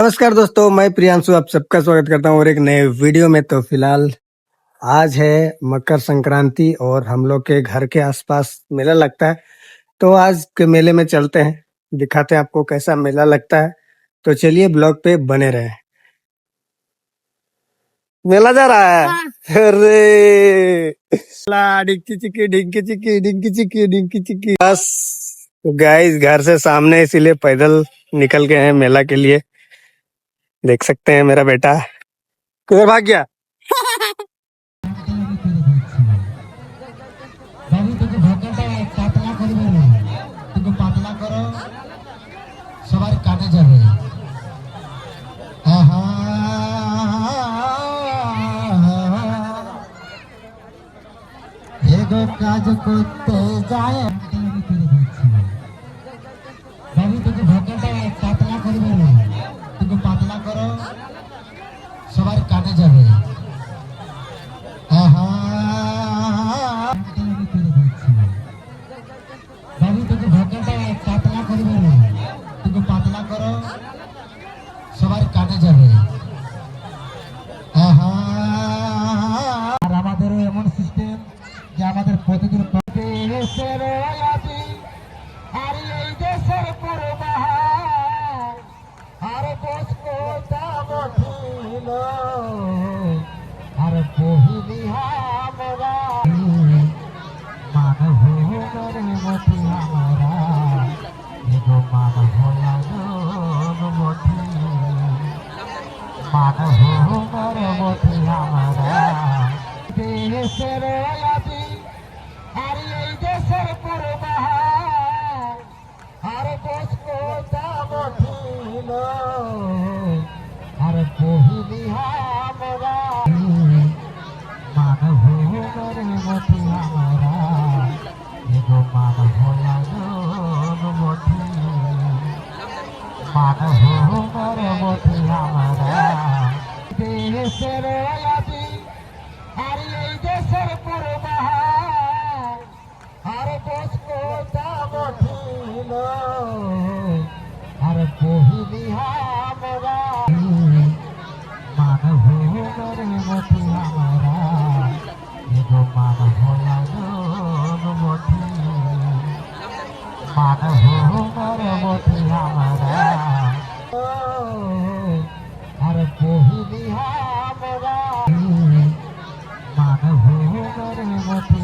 नमस्कार दोस्तों, मैं प्रियांशु आप सबका स्वागत करता हूँ और एक नए वीडियो में। तो फिलहाल आज है मकर संक्रांति और हम लोग के घर के आसपास मेला लगता है। तो आज के मेले में चलते हैं, दिखाते हैं आपको कैसा मेला लगता है। तो चलिए ब्लॉग पे बने रहे। मेला जा रहा है। अरे डिंकी चिक्की डिंकी चिक्की डिंकी चिक्की डिंकी चिक्की। बस गाइस घर से सामने, इसीलिए पैदल निकल गए हैं मेला के लिए। देख सकते हैं मेरा बेटा किधर भाग गया। কাজ করতে যায় বাবু তোকে ভোকাটা পাতলা করবে না, তোকে পাতলা করো সবার কানে যাবে। বাবু তোকে ভোকাটা পাতলা করবে না, তোকে পাতলা করো সবার কানে যাবে। আর আমাদেরও এমন সিস্টেম যে আমাদের প্রতিদিন দেশের আয়াতি আর এই দেশের পরবাহার আর বসবো দামঠিল আর পহিলি আমরা মান হোমের মতি আমরা এগো মান হলানোর মতি মান হোমের মতি আমরা দেশের আয়াতি আর এই দেশের পরবাহার আর বসবো দামঠিল আর পহিলি আমরা মান হোমের মতি আমরা এগো মান হলানোর মতি মান হোমের মতি আমরা দেশের আয়াতি আর এই দেশের পরবাহার আর বসবো দামঠিল আর পহিলি আমরা মান হোমের মতি আমরা এগো মান হলানোর মতি মান হোমের মতি আমরা আর পহিলি আমরা মান হোমের মতি